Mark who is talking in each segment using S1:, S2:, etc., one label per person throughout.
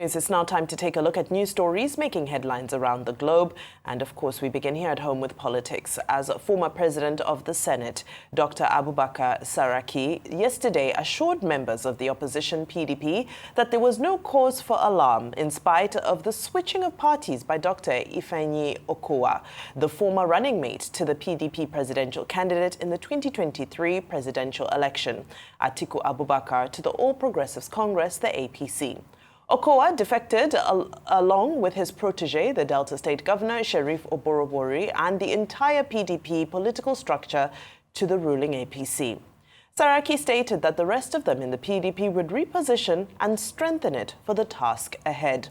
S1: It's now time to take a look at news stories making headlines around the globe. And of course, we begin here at home with politics. As former president of the Senate, Dr. Abubakar Saraki, yesterday assured members of the opposition PDP that there was no cause for alarm in spite of the switching of parties by Dr. Ifeanyi Okowa, the former running mate to the PDP presidential candidate in the 2023 presidential election, Atiku Abubakar, to the All Progressives Congress, the APC. Okowa defected along with his protege, the Delta State Governor Sheriff Oborobori, and the entire PDP political structure to the ruling APC. Saraki stated that the rest of them in the PDP would reposition and strengthen it for the task ahead.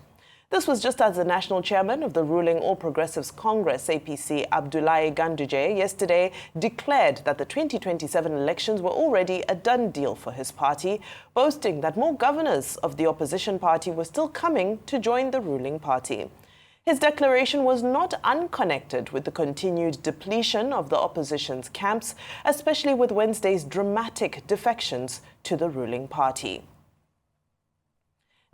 S1: This was just as the national chairman of the ruling All Progressives Congress, APC, Abdullahi Ganduje, yesterday declared that the 2027 elections were already a done deal for his party, boasting that more governors of the opposition party were still coming to join the ruling party. His declaration was not unconnected with the continued depletion of the opposition's camps, especially with Wednesday's dramatic defections to the ruling party.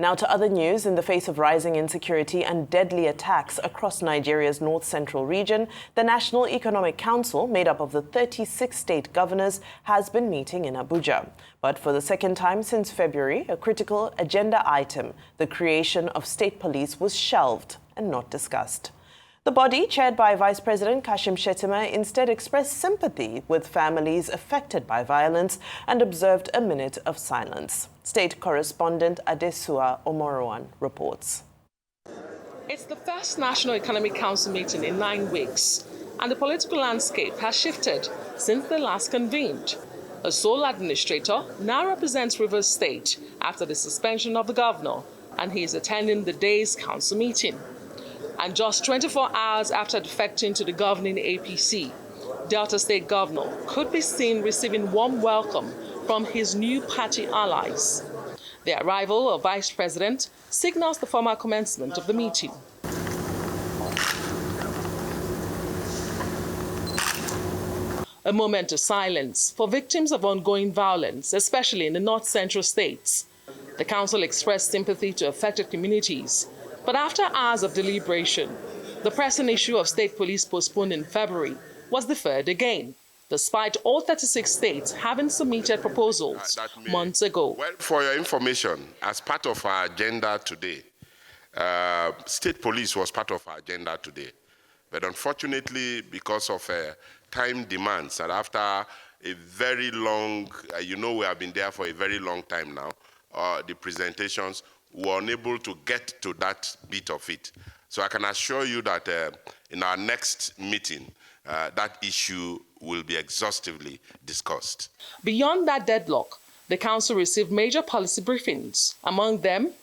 S1: Now to other news. In the face of rising insecurity and deadly attacks across Nigeria's north-central region, the National Economic Council, made up of the 36 state governors, has been meeting in Abuja. But for the second time since February, a critical agenda item, the creation of state police, was shelved and not discussed. The body, chaired by Vice President Kashim Shettima, instead expressed sympathy with families affected by violence and observed a minute of silence. State correspondent Adesua Omorowan reports.
S2: It's the first National Economic Council meeting in 9 weeks, and the political landscape has shifted since they last convened. A sole administrator now represents Rivers State after the suspension of the governor, and he is attending the day's council meeting. And just 24 hours after defecting to the governing APC, Delta State Governor could be seen receiving warm welcome from his new party allies. The arrival of Vice President signals the formal commencement of the meeting. A moment of silence for victims of ongoing violence, especially in the north-central states. The council expressed sympathy to affected communities. But after hours of deliberation, the pressing issue of state police postponed in February was deferred again, despite all 36 states having submitted proposals months ago.
S3: Well, for your information, as part of our agenda today, state police was part of our agenda today. But unfortunately, because of time demands, and after a very long, we have been there for a very long time now, the presentations were unable to get to that bit of it. So I can assure you that in our next meeting, that issue will be exhaustively discussed.
S2: Beyond that deadlock, the council received major policy briefings. Among them,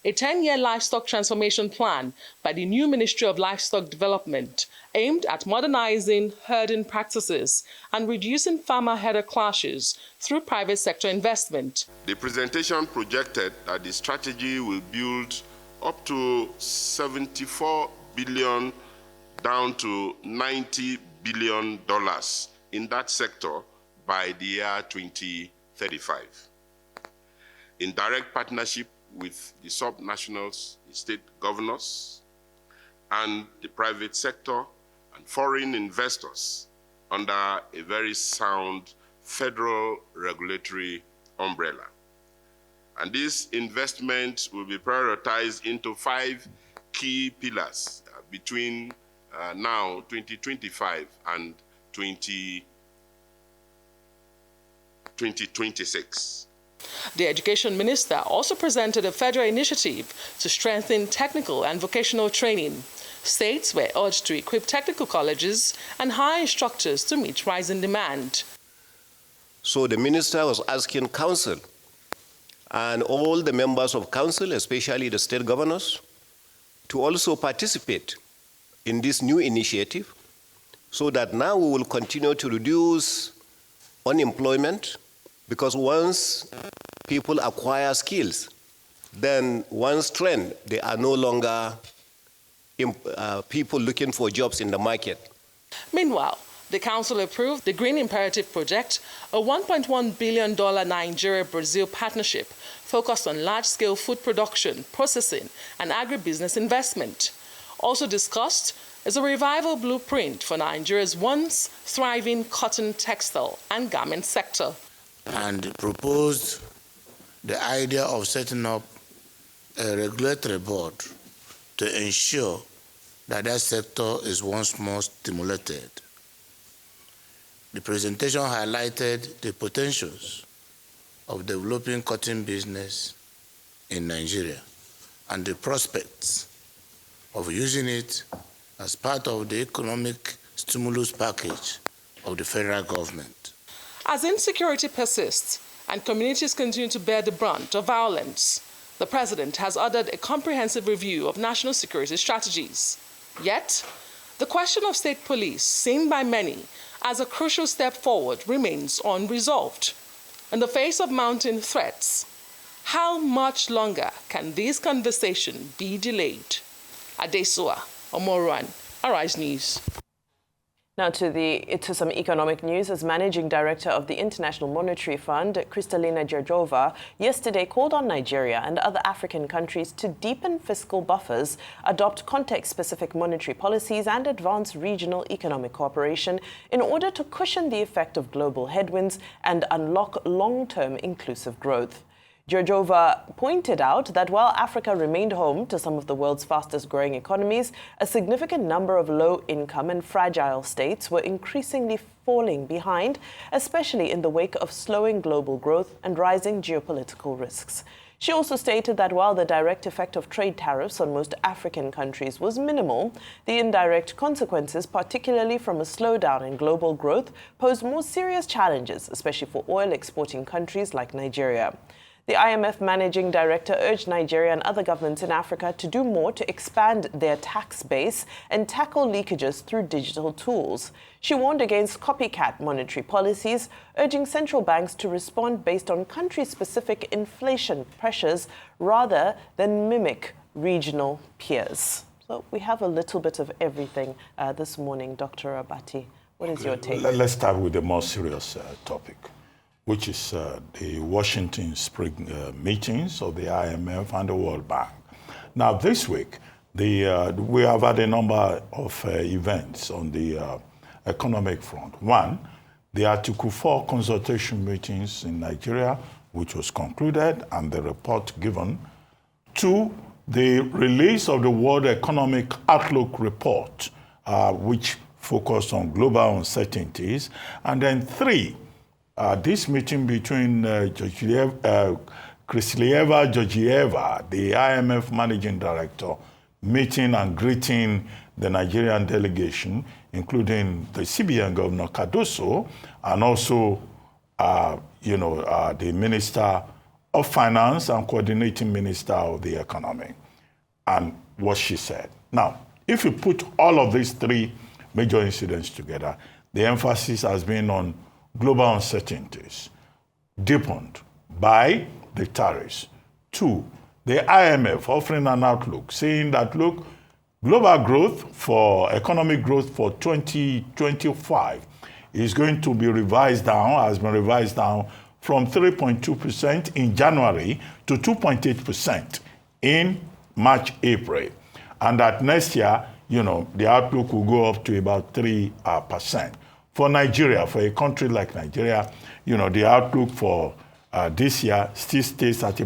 S2: a 10-year livestock transformation plan by the new Ministry of Livestock Development aimed at modernizing herding practices and reducing farmer-herder clashes through private sector investment.
S3: The presentation projected that the strategy will build up to $74 billion down to $90 billion in that sector by the year 2035. In direct partnership with the sub-nationals, the state governors, and the private sector and foreign investors under a very sound federal regulatory umbrella. And this investment will be prioritized into 5 key pillars between now 2025 and 2026.
S2: The Education Minister also presented a federal initiative to strengthen technical and vocational training. States were urged to equip technical colleges and hire instructors to meet rising demand.
S4: So the minister was asking council and all the members of council, especially the state governors, to also participate in this new initiative so that now we will continue to reduce unemployment, because once people acquire skills, then once trained, they are no longer people looking for jobs in the market.
S2: Meanwhile, The Council approved the Green Imperative Project, a $1.1 billion Nigeria-Brazil partnership focused on large-scale food production, processing, and agribusiness investment. Also discussed is a revival blueprint for Nigeria's once thriving cotton, textile, and garment sector.
S5: And proposed the idea of setting up a regulatory board to ensure that that sector is once more stimulated. The presentation highlighted the potentials of developing cotton business in Nigeria and the prospects of using it as part of the economic stimulus package of the federal government.
S2: As insecurity persists and communities continue to bear the brunt of violence, the President has ordered a comprehensive review of national security strategies. Yet, the question of state police, seen by many as a crucial step forward, remains unresolved. In the face of mounting threats, how much longer can this conversation be delayed? Adesua Omoruan, Arise News.
S1: Now to some economic news, as Managing Director of the International Monetary Fund, Kristalina Georgieva, yesterday called on Nigeria and other African countries to deepen fiscal buffers, adopt context-specific monetary policies, and advance regional economic cooperation in order to cushion the effect of global headwinds and unlock long-term inclusive growth. Georgieva pointed out that while Africa remained home to some of the world's fastest-growing economies, a significant number of low-income and fragile states were increasingly falling behind, especially in the wake of slowing global growth and rising geopolitical risks. She also stated that while the direct effect of trade tariffs on most African countries was minimal, the indirect consequences, particularly from a slowdown in global growth, posed more serious challenges, especially for oil-exporting countries like Nigeria. The IMF Managing Director urged Nigeria and other governments in Africa to do more to expand their tax base and tackle leakages through digital tools. She warned against copycat monetary policies, urging central banks to respond based on country-specific inflation pressures rather than mimic regional peers. So we have a little bit of everything this morning. Dr. Abati, what is your take?
S6: Let's start with the more serious topic, which is the Washington spring meetings of the IMF and the World Bank. Now, this week, we have had a number of events on the economic front. One, the Article 4 consultation meetings in Nigeria, which was concluded, and the report given. Two, the release of the World Economic Outlook report, which focused on global uncertainties. And then three, this meeting between Kristalina Georgieva, the IMF Managing Director, meeting and greeting the Nigerian delegation, including the CBN Governor Cardoso, and also, the Minister of Finance and Coordinating Minister of the Economy, and what she said. Now, if you put all of these three major incidents together, the emphasis has been on global uncertainties, deepened by the tariffs. Two, the IMF offering an outlook, saying that, look, global growth for economic growth for 2025 is going to be revised down, has been revised down from 3.2% in January to 2.8% in March, April. And that next year, the outlook will go up to about 3%. For Nigeria, for a country like Nigeria, the outlook for this year still stays at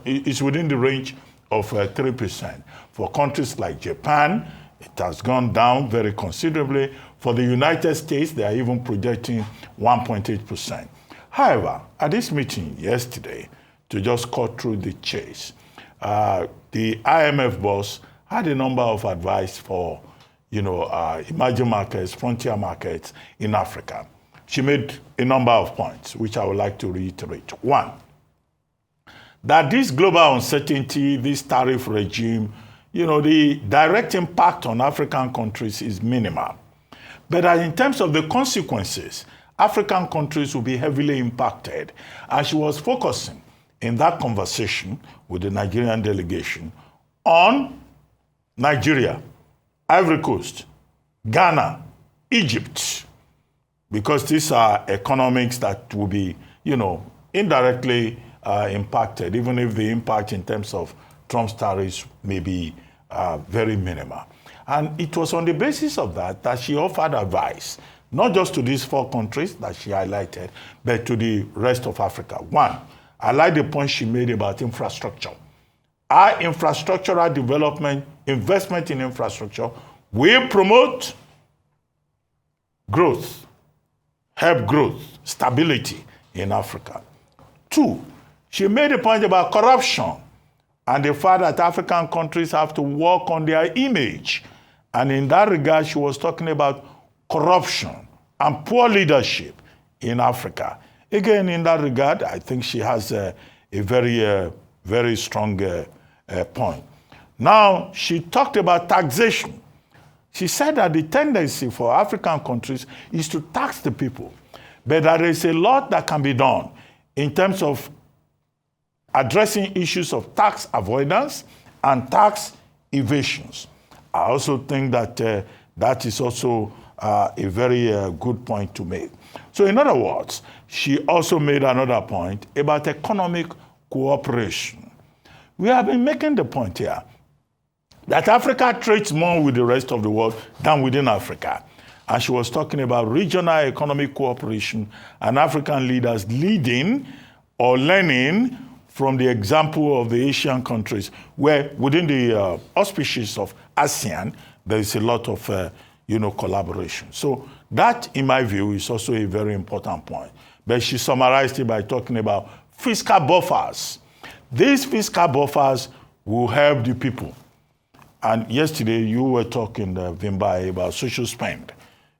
S6: it's within the range of 3%. For countries like Japan, it has gone down very considerably. For the United States, they are even projecting 1.8%. However, at this meeting yesterday, to just cut through the chase, the IMF boss had a number of advice for emerging markets, frontier markets in Africa. She made a number of points, which I would like to reiterate. One, that this global uncertainty, this tariff regime, the direct impact on African countries is minimal. But in terms of the consequences, African countries will be heavily impacted. And she was focusing in that conversation with the Nigerian delegation on Nigeria, Ivory Coast, Ghana, Egypt, because these are economics that will be, indirectly impacted, even if the impact in terms of Trump's tariffs may be very minimal. And it was on the basis of that she offered advice, not just to these 4 countries that she highlighted, but to the rest of Africa. One, I like the point she made about infrastructure. Our infrastructural development, investment in infrastructure will promote growth, help growth, stability in Africa. 2, she made a point about corruption and the fact that African countries have to work on their image. And in that regard, she was talking about corruption and poor leadership in Africa. Again, in that regard, I think she has a very strong point. Now, she talked about taxation. She said that the tendency for African countries is to tax the people, but there is a lot that can be done in terms of addressing issues of tax avoidance and tax evasions. I also think that that is also a very good point to make. So in other words, she also made another point about economic cooperation. We have been making the point here that Africa trades more with the rest of the world than within Africa. And she was talking about regional economic cooperation and African leaders leading or learning from the example of the Asian countries, where within the auspices of ASEAN, there is a lot of collaboration. So that, in my view, is also a very important point. But she summarized it by talking about fiscal buffers. These fiscal buffers will help the people. And yesterday, you were talking, Vimbai, about social spend,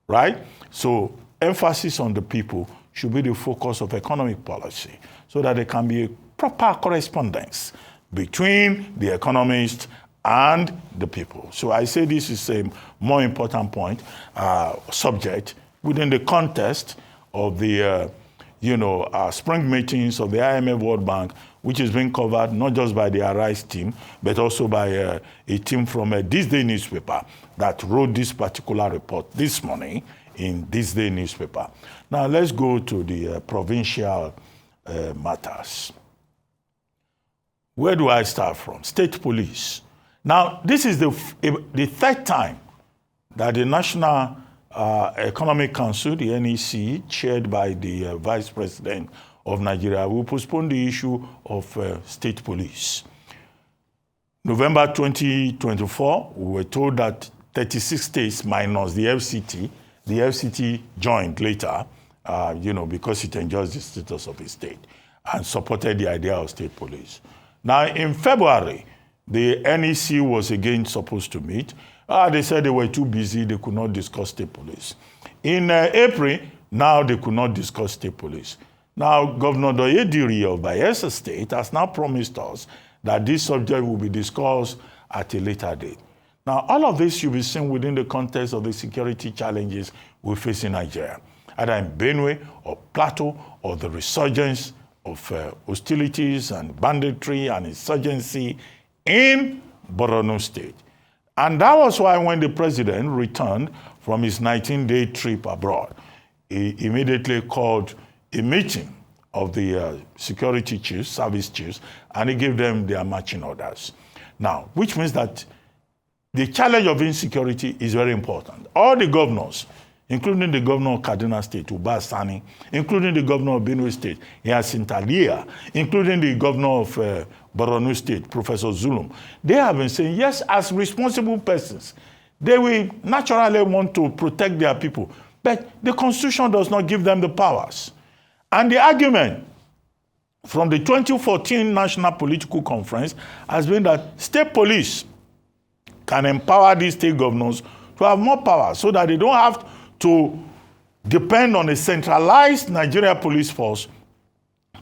S6: right? So emphasis on the people should be the focus of economic policy so that there can be a proper correspondence between the economists and the people. So I say this is a more important point, subject within the context of the spring meetings of the IMF World Bank, which is being covered not just by the Arise team, but also by a team from This Day newspaper that wrote this particular report this morning in This Day newspaper. Now let's go to the provincial matters. Where do I start from? State police. Now, this is the 3rd time that the National Economic Council, the NEC, chaired by the Vice President of Nigeria, will postpone the issue of state police. November 2024, we were told that 36 states minus the FCT joined later, because it enjoys the status of a state and supported the idea of state police. Now, in February, the NEC was again supposed to meet. They said they were too busy, they could not discuss state police. In April, now they could not discuss state police. Now, Governor Doyediri of Bayelsa State has now promised us that this subject will be discussed at a later date. Now, all of this should be seen within the context of the security challenges we face in Nigeria, either in Benue or Plateau, or the resurgence of hostilities and banditry and insurgency in Borno State. And that was why when the president returned from his 19-day trip abroad, he immediately called a meeting of the security chiefs, service chiefs, and he gave them their marching orders. Now, which means that the challenge of insecurity is very important. All the governors, including the governor of Kaduna State, Uba Sani, including the governor of Benue State, Yasin Talia, including the governor of Borno State, Professor Zulum, they have been saying, yes, as responsible persons, they will naturally want to protect their people, but the Constitution does not give them the powers. And the argument from the 2014 National Political Conference has been that state police can empower these state governors to have more power so that they don't have to depend on a centralized Nigeria police force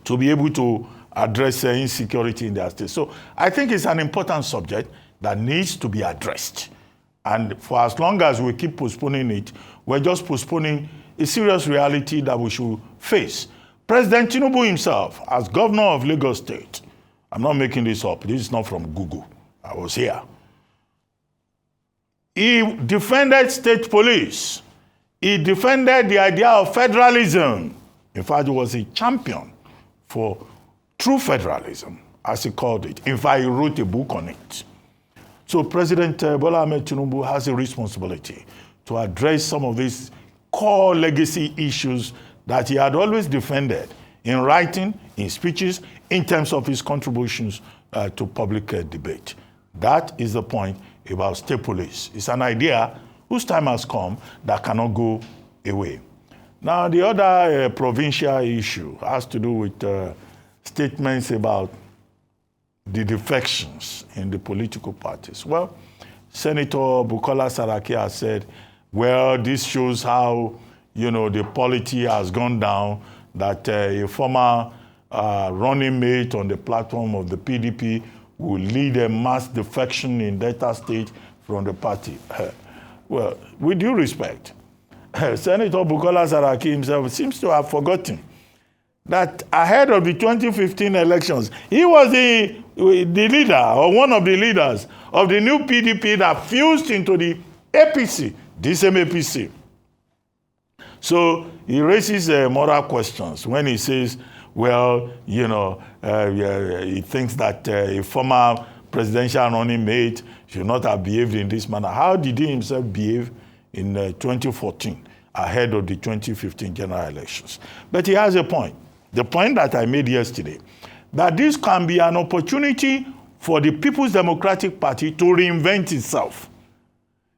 S6: to be able to address insecurity in their state. So I think it's an important subject that needs to be addressed. And for as long as we keep postponing it, we're just postponing a serious reality that we should face. President Tinubu himself, as governor of Lagos State, I'm not making this up, this is not from Google, I was here. He defended state police He defended the idea of federalism. In fact, he was a champion for true federalism, as he called it. In fact, he wrote a book on it. So President Bola Ahmed Tinubu has a responsibility to address some of these core legacy issues that he had always defended in writing, in speeches, in terms of his contributions to public debate. That is the point about state police. It's an idea whose time has come that cannot go away. Now, the other provincial issue has to do with statements about the defections in the political parties. Well, Senator Bukola Saraki has said, well, this shows how, the polity has gone down, that a former running mate on the platform of the PDP will lead a mass defection in Delta State from the party. Well, with due respect, Senator Bukola Saraki himself seems to have forgotten that ahead of the 2015 elections, he was the leader, or one of the leaders, of the new PDP that fused into the APC, this same APC. So he raises moral questions when he says, well, he thinks that a former presidential running mate should not have behaved in this manner. How did he himself behave in 2014, ahead of the 2015 general elections? But he has a point. The point that I made yesterday, that this can be an opportunity for the People's Democratic Party to reinvent itself.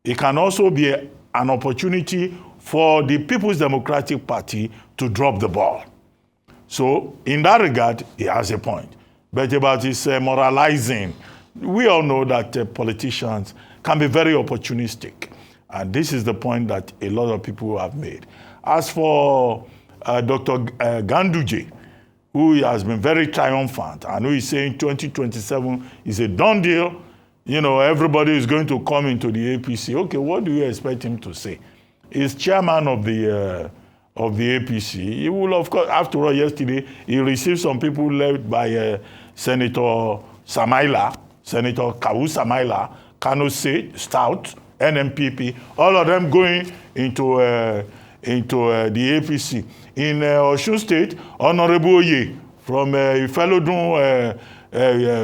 S6: It can also be an opportunity for the People's Democratic Party to drop the ball. So, in that regard, he has a point. But about his moralizing, we all know that politicians can be very opportunistic. And this is the point that a lot of people have made. As for Dr. Ganduje, who has been very triumphant and who is saying 2027 is a done deal, everybody is going to come into the APC. Okay, what do you expect him to say? He's chairman of the APC. He will, of course, after all, yesterday, he received some people led by Senator Samaila, Senator Kawu Samaila, Kano Stout, NMPP, all of them going into the APC. In Osun State, Honorable Oye from Ifelodun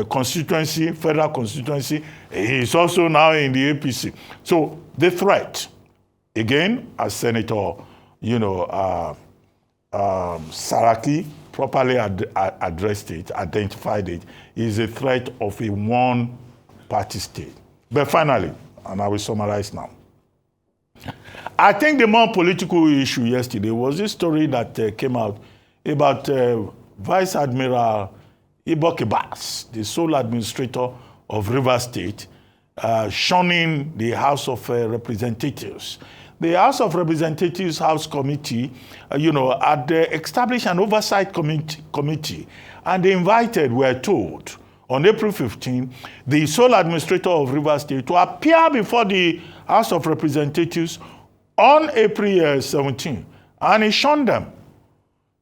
S6: constituency, federal constituency, he's also now in the APC. So the threat, again, as Senator, Saraki properly addressed it, identified it, is a threat of a one-party state. But finally, and I will summarize now, I think the more political issue yesterday was this story that came out about Vice Admiral Iboki Bass, the sole administrator of Rivers State, shunning the House of Representatives. The House of Representatives House Committee, had established an oversight committee, and they were told, on April 15, the sole administrator of Rivers State to appear before the House of Representatives on April 17, and he shunned them.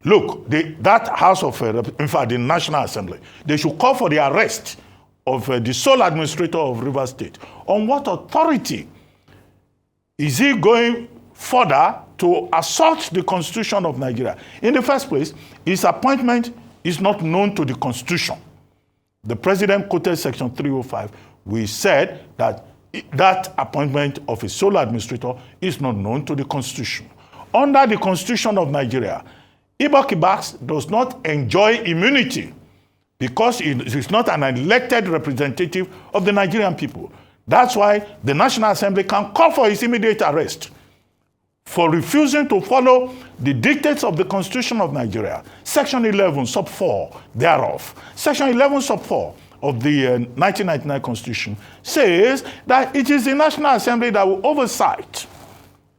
S6: Look, that House of, in fact, the National Assembly, they should call for the arrest of the sole administrator of Rivers State. On what authority is he going further to assault the Constitution of Nigeria? In the first place, his appointment is not known to the Constitution. The President quoted Section 305. We said that that appointment of a sole administrator is not known to the Constitution. Under the Constitution of Nigeria, Iboki Bass does not enjoy immunity because he is not an elected representative of the Nigerian people. That's why the National Assembly can call for his immediate arrest for refusing to follow the dictates of the Constitution of Nigeria. Section 11, sub 4 thereof. Section 11, sub 4 of the 1999 Constitution says that it is the National Assembly that will oversight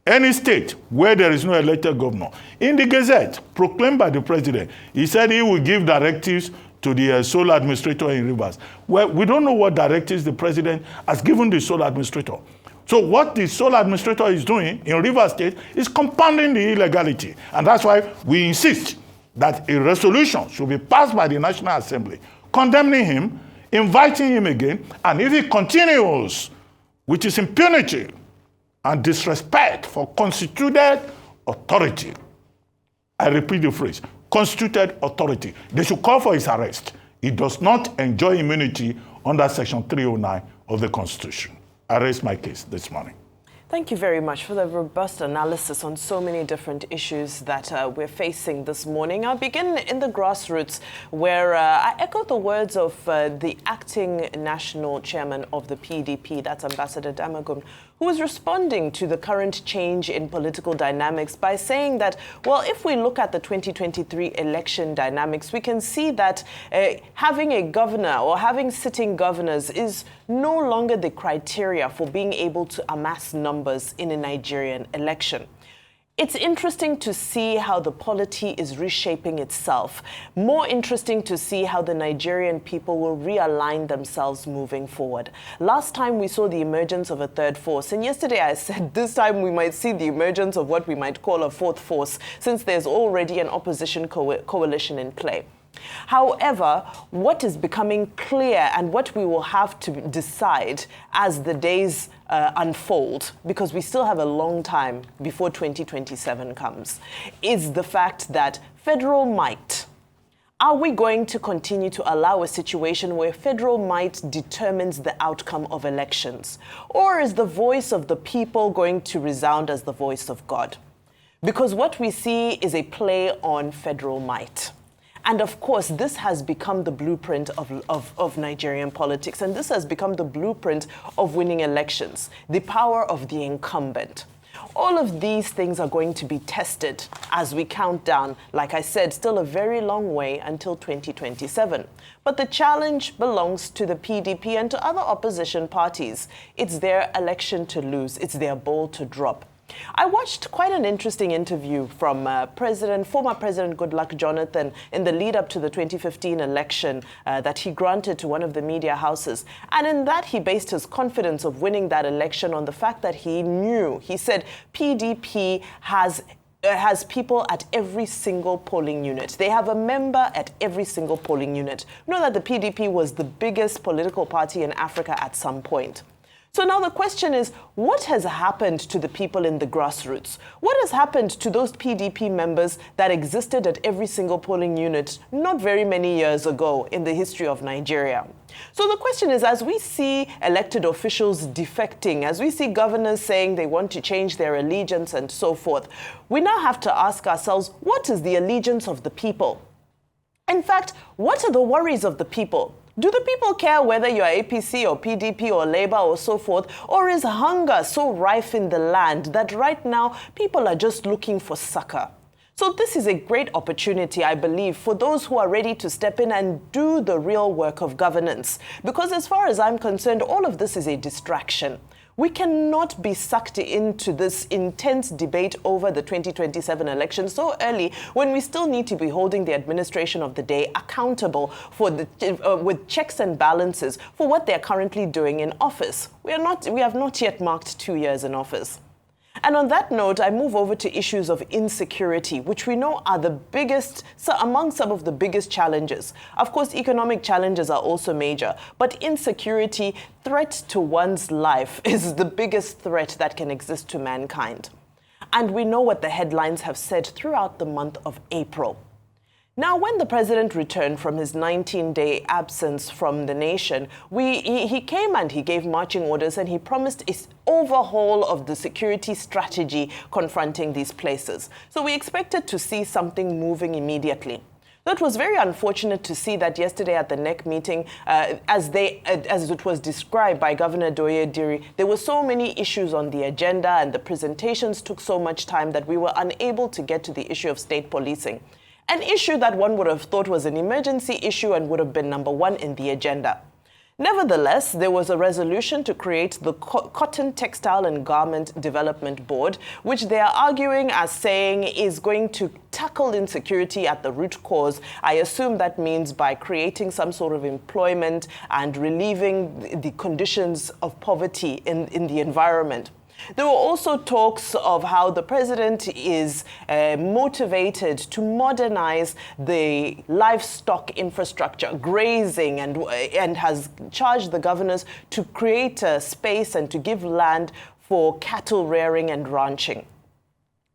S6: any state where there is no elected governor. In the Gazette, proclaimed by the President, he said he will give directives to the sole administrator in Rivers. Well, we don't know what directives the President has given the sole administrator. So what the sole administrator is doing in Rivers State is compounding the illegality. And that's why we insist that a resolution should be passed by the National Assembly, condemning him, inviting him again, and if he continues with his impunity and disrespect for constituted authority. I repeat the phrase, constituted authority. They should call for his arrest. He does not enjoy immunity under Section 309 of the Constitution. I raised my case this morning.
S1: Thank you very much for the robust analysis on so many different issues that we're facing this morning. I'll begin in the grassroots, where I echo the words of the acting national chairman of the PDP, that's Ambassador Damagum, who was responding to the current change in political dynamics by saying that, well, if we look at the 2023 election dynamics, we can see that having a governor or having sitting governors is no longer the criteria for being able to amass numbers in a Nigerian election. It's interesting to see how the polity is reshaping itself. More interesting to see how the Nigerian people will realign themselves moving forward. Last time we saw the emergence of a third force, and yesterday I said this time we might see the emergence of what we might call a fourth force, since there's already an opposition coalition in play. However, what is becoming clear and what we will have to decide as the days unfold, because we still have a long time before 2027 comes, is the fact that federal might. Are we going to continue to allow a situation where federal might determines the outcome of elections? Or is the voice of the people going to resound as the voice of God? Because what we see is a play on federal might. And of course, this has become the blueprint of Nigerian politics. And this has become the blueprint of winning elections, the power of the incumbent. All of these things are going to be tested as we count down. Like I said, still a very long way until 2027. But the challenge belongs to the PDP and to other opposition parties. It's their election to lose. It's their ball to drop. I watched quite an interesting interview from former President Goodluck Jonathan in the lead up to the 2015 election that he granted to one of the media houses. And in that, he based his confidence of winning that election on the fact that he said PDP has people at every single polling unit. They have a member at every single polling unit. You know that the PDP was the biggest political party in Africa at some point. So now the question is, what has happened to the people in the grassroots? What has happened to those PDP members that existed at every single polling unit not very many years ago in the history of Nigeria? So the question is, as we see elected officials defecting, as we see governors saying they want to change their allegiance and so forth, we now have to ask ourselves, what is the allegiance of the people? In fact, what are the worries of the people? Do the people care whether you're APC or PDP or Labour or so forth? Or is hunger so rife in the land that right now people are just looking for succor? So this is a great opportunity, I believe, for those who are ready to step in and do the real work of governance. Because as far as I'm concerned, all of this is a distraction. We cannot be sucked into this intense debate over the 2027 election so early when we still need to be holding the administration of the day accountable for with checks and balances for what they're currently doing in office. We have not yet marked 2 years in office. And on that note, I move over to issues of insecurity, which we know are the biggest, among some of the biggest challenges. Of course, economic challenges are also major, but insecurity, threat to one's life, is the biggest threat that can exist to mankind. And we know what the headlines have said throughout the month of April. Now, when the president returned from his 19-day absence from the nation, he came and he gave marching orders and he promised an overhaul of the security strategy confronting these places. So we expected to see something moving immediately. So it was very unfortunate to see that yesterday at the NEC meeting, as it was described by Governor Doye Diri, there were so many issues on the agenda and the presentations took so much time that we were unable to get to the issue of state policing. An issue that one would have thought was an emergency issue and would have been number one in the agenda. Nevertheless, there was a resolution to create the Cotton, Textile and Garment Development Board, which they are arguing as saying is going to tackle insecurity at the root cause. I assume that means by creating some sort of employment and relieving the conditions of poverty in the environment. There were also talks of how the president is motivated to modernize the livestock infrastructure, grazing, and has charged the governors to create a space and to give land for cattle rearing and ranching.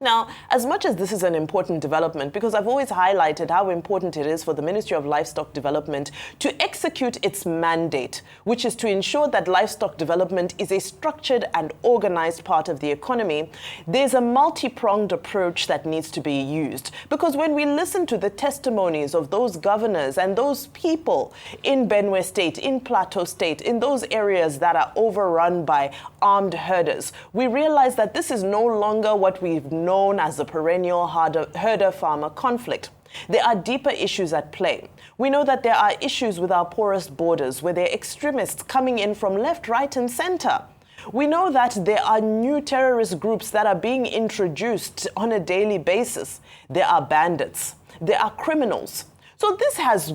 S1: Now, as much as this is an important development, because I've always highlighted how important it is for the Ministry of Livestock Development to execute its mandate, which is to ensure that livestock development is a structured and organized part of the economy, there's a multi-pronged approach that needs to be used. Because when we listen to the testimonies of those governors and those people in Benue State, in Plateau State, in those areas that are overrun by armed herders, we realize that this is no longer what we've known as the perennial herder-farmer conflict. There are deeper issues at play. We know that there are issues with our porous borders, where there are extremists coming in from left, right, and center. We know that there are new terrorist groups that are being introduced on a daily basis. There are bandits. There are criminals. So this has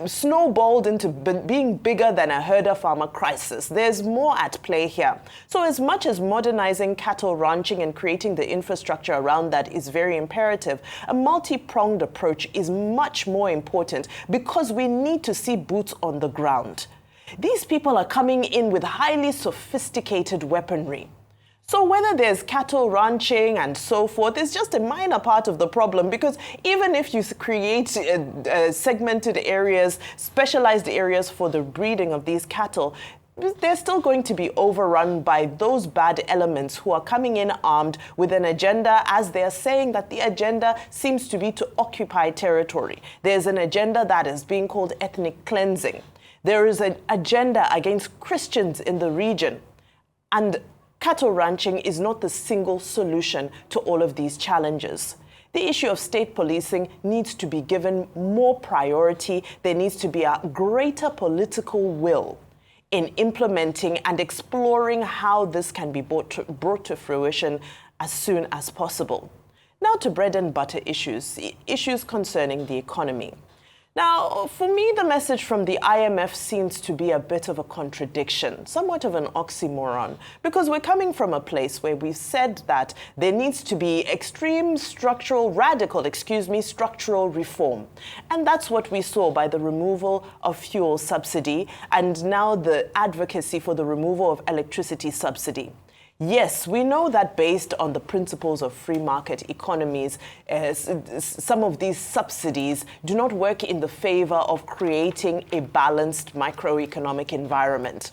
S1: snowballed into being bigger than a herder-farmer crisis. There's more at play here. So as much as modernizing cattle ranching and creating the infrastructure around that is very imperative, a multi-pronged approach is much more important, because we need to see boots on the ground. These people are coming in with highly sophisticated weaponry. So whether there's cattle ranching and so forth is just a minor part of the problem, because even if you create segmented areas, specialized areas for the breeding of these cattle, they're still going to be overrun by those bad elements who are coming in armed with an agenda, as they're saying that the agenda seems to be to occupy territory. There's an agenda that is being called ethnic cleansing. There is an agenda against Christians in the region. And cattle ranching is not the single solution to all of these challenges. The issue of state policing needs to be given more priority. There needs to be a greater political will in implementing and exploring how this can be brought to fruition as soon as possible. Now to bread and butter issues concerning the economy. Now, for me, the message from the IMF seems to be a bit of a contradiction, somewhat of an oxymoron, because we're coming from a place where we've said that there needs to be radical structural reform. And that's what we saw by the removal of fuel subsidy and now the advocacy for the removal of electricity subsidy. Yes, we know that based on the principles of free market economies, some of these subsidies do not work in the favor of creating a balanced macroeconomic environment.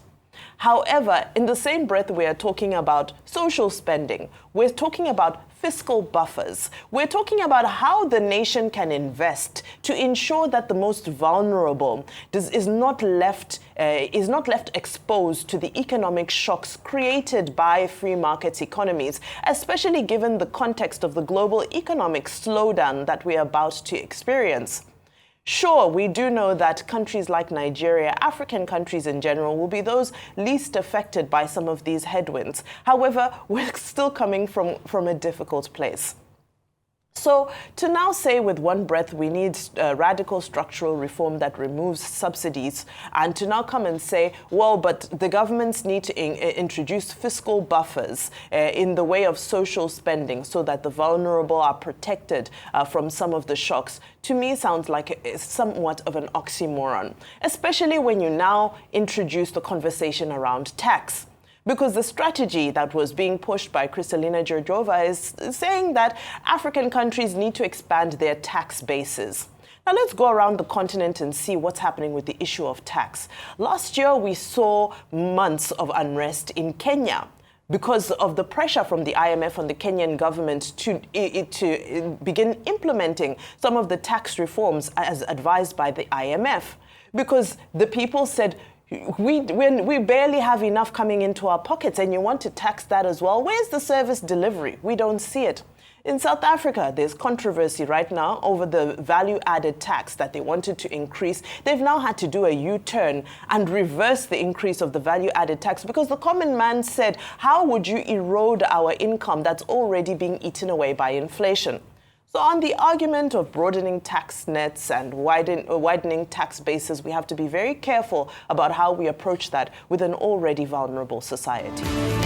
S1: However, in the same breath, we are talking about social spending. We're talking about fiscal buffers. We're talking about how the nation can invest to ensure that the most vulnerable is not left exposed to the economic shocks created by free market economies, especially given the context of the global economic slowdown that we are about to experience. Sure, we do know that countries like Nigeria, African countries in general, will be those least affected by some of these headwinds. However, we're still coming from a difficult place. So to now say with one breath we need radical structural reform that removes subsidies, and to now come and say, well, but the governments need to introduce fiscal buffers in the way of social spending so that the vulnerable are protected from some of the shocks, to me sounds like somewhat of an oxymoron, especially when you now introduce the conversation around tax. Because the strategy that was being pushed by Kristalina Georgieva is saying that African countries need to expand their tax bases. Now let's go around the continent and see what's happening with the issue of tax. Last year, we saw months of unrest in Kenya because of the pressure from the IMF on the Kenyan government to begin implementing some of the tax reforms as advised by the IMF. Because the people said, we barely have enough coming into our pockets, and you want to tax that as well? Where's the service delivery? We don't see it. In South Africa, there's controversy right now over the value-added tax that they wanted to increase. They've now had to do a U-turn and reverse the increase of the value-added tax because the common man said, how would you erode our income that's already being eaten away by inflation? So on the argument of broadening tax nets and widening tax bases, we have to be very careful about how we approach that with an already vulnerable society.